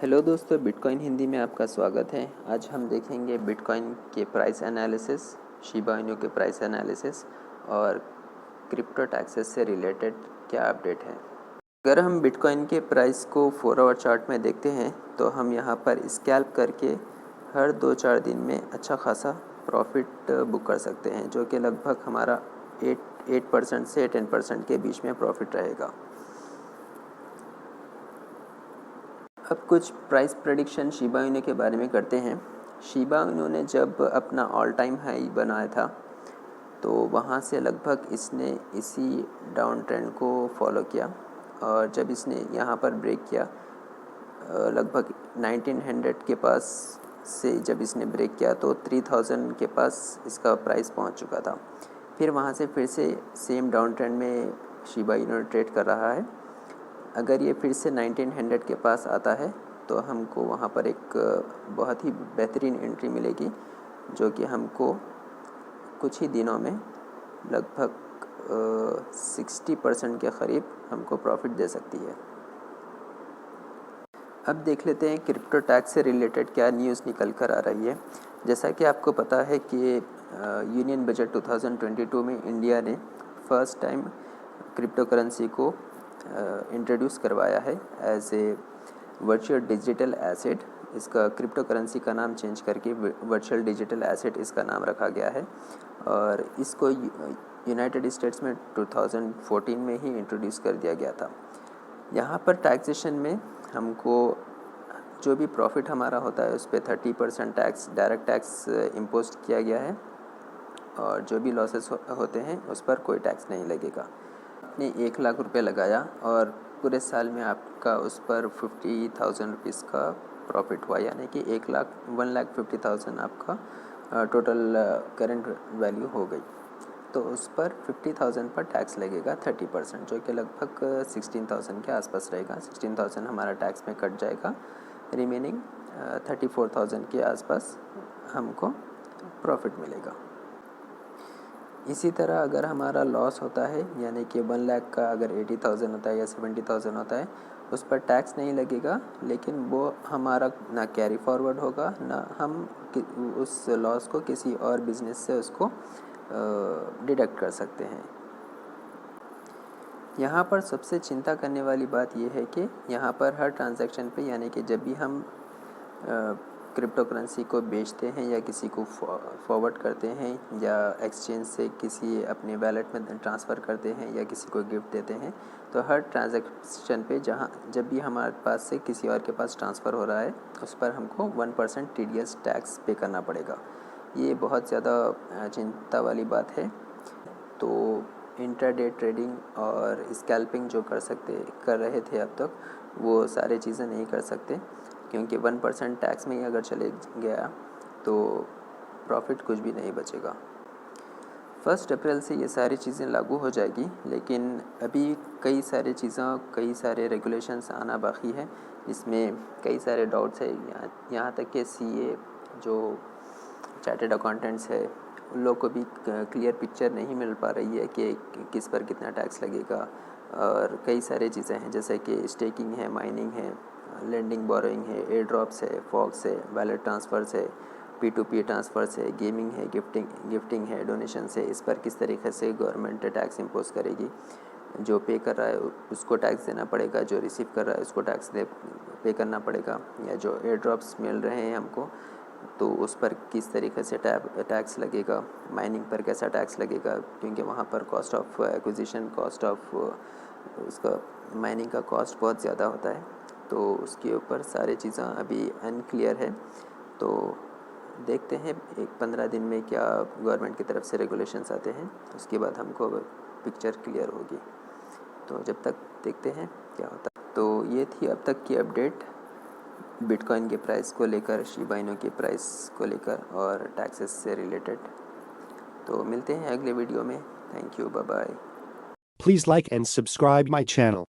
Hello दोस्तों, bitcoin Hindi में आपका स्वागत है। आज हम देखेंगे बिटकॉइन के प्राइस एनालिसिस, शिबा इनू के प्राइस एनालिसिस और क्रिप्टो टैक्सेस से रिलेटेड क्या अपडेट है। अगर हम बिटकॉइन के प्राइस को 4 आवर चार्ट में देखते हैं तो हम यहाँ पर स्कैल्प करके हर 2-4 दिन में अच्छा खासा प्रॉफिट बुक कर सकते हैं, जो कि लगभग हमारा 8% से 10% के बीच में प्रॉफिट रहेगा। अब कुछ प्राइस प्रेडिक्शन शिबा इनू के बारे में करते हैं। शिबा इनू ने जब अपना ऑल टाइम हाई बनाया था तो वहाँ से लगभग इसने इसी डाउन ट्रेंड को फॉलो किया और जब इसने यहाँ पर ब्रेक किया लगभग 1900 के पास से जब इसने ब्रेक किया तो 3000 के पास इसका प्राइस पहुँच चुका था। फिर वहाँ से फिर से सेम डाउन ट्रेंड में शिबा इनू ट्रेड कर रहा है। अगर ये फिर से 1900 के पास आता है तो हमको वहाँ पर एक बहुत ही बेहतरीन एंट्री मिलेगी, जो कि हमको कुछ ही दिनों में लगभग 60% के करीब हमको प्रॉफिट दे सकती है। अब देख लेते हैं क्रिप्टो टैक्स से रिलेटेड क्या न्यूज़ निकल कर आ रही है। जैसा कि आपको पता है कि यूनियन बजट 2022 में इंडिया ने फर्स्ट टाइम क्रिप्टो करेंसी को इंट्रोड्यूस करवाया है as a virtual digital asset. इसका क्रिप्टो करेंसी का नाम चेंज करके वर्चुअल डिजिटल एसेट इसका नाम रखा गया है और इसको यूनाइटेड स्टेट्स में 2014 में ही इंट्रोड्यूस कर दिया गया था। यहाँ पर टैक्सेशन में हमको जो भी प्रॉफिट हमारा होता है उस पर 30% टैक्स डायरेक्ट टैक्स इम्पोज किया गया है और जो भी लॉसेस होते हैं उस पर कोई टैक्स नहीं लगेगा। आपने 1 लाख रुपए लगाया और पूरे साल में आपका उस पर 50,000 रुपीज़ का प्रॉफिट हुआ, यानी कि 1,50,000 आपका टोटल करंट वैल्यू हो गई। तो उस पर 50,000 पर टैक्स लगेगा 30%, जो कि लगभग 16,000 के आसपास रहेगा। 16,000 हमारा टैक्स में कट जाएगा, रिमेनिंग 34,000 के आसपास हमको प्रॉफिट मिलेगा। इसी तरह अगर हमारा लॉस होता है, यानी कि 1 लाख का अगर 80,000 होता है या 70,000 होता है, उस पर टैक्स नहीं लगेगा, लेकिन वो हमारा ना कैरी फॉरवर्ड होगा ना हम उस लॉस को किसी और बिजनेस से उसको डिडक्ट कर सकते हैं। यहाँ पर सबसे चिंता करने वाली बात यह है कि यहाँ पर हर ट्रांजैक्शन पे, यानी कि जब भी हम क्रिप्टो करेंसी को बेचते हैं या किसी को फॉरवर्ड करते हैं या एक्सचेंज से किसी अपने वैलेट में ट्रांसफ़र करते हैं या किसी को गिफ्ट देते हैं, तो हर ट्रांजैक्शन पे जब भी हमारे पास से किसी और के पास ट्रांसफ़र हो रहा है उस पर हमको 1% TDS टैक्स पे करना पड़ेगा। ये बहुत ज़्यादा चिंता वाली बात है। तो इंट्राडे ट्रेडिंग और स्कैल्पिंग जो कर रहे थे अब तक, वो सारी चीज़ें नहीं कर सकते, क्योंकि 1% टैक्स में ही अगर चले गया तो प्रॉफिट कुछ भी नहीं बचेगा। 1 अप्रैल से ये सारी चीज़ें लागू हो जाएगी, लेकिन अभी कई सारे रेगुलेशंस आना बाकी है। इसमें कई सारे डाउट्स है, यहाँ तक कि CA जो चार्टर्ड अकाउंटेंट्स है उन लोग को भी क्लियर पिक्चर नहीं मिल पा रही है कि किस पर कितना टैक्स लगेगा। और कई सारी चीज़ें हैं जैसे कि स्टेकिंग है, माइनिंग है, लेंडिंग बोरोइंग है, एयर ड्रॉप्स है, फॉक्स है, वैलेट ट्रांसफ़र्स है, P2P ट्रांसफ़र्स है, गेमिंग है, गिफ्टिंग है, डोनेशंस है। इस पर किस तरीके से गवर्नमेंट टैक्स इम्पोज करेगी। जो पे कर रहा है उसको टैक्स देना पड़ेगा, जो रिसीव कर रहा है उसको टैक्स पे करना पड़ेगा, या जो एयर ड्रॉप्स मिल रहे हैं हमको तो उस पर किस तरीके से टैक्स लगेगा, माइनिंग पर कैसा टैक्स लगेगा, क्योंकि वहाँ पर cost of acquisition, cost of उसका माइनिंग का कॉस्ट बहुत ज़्यादा होता है। तो उसके ऊपर सारी चीज़ें अभी अनक्लियर है। तो देखते हैं 15 दिन में क्या गवर्नमेंट की तरफ से रेगुलेशंस आते हैं, उसके बाद हमको पिक्चर क्लियर होगी। तो जब तक देखते हैं क्या होता है। तो ये थी अब तक की अपडेट बिटकॉइन के प्राइस को लेकर, शिबा इनू के प्राइस को लेकर और टैक्सेस से रिलेटेड। तो मिलते हैं अगले वीडियो में। Thank you, bye bye. Please like and subscribe my channel.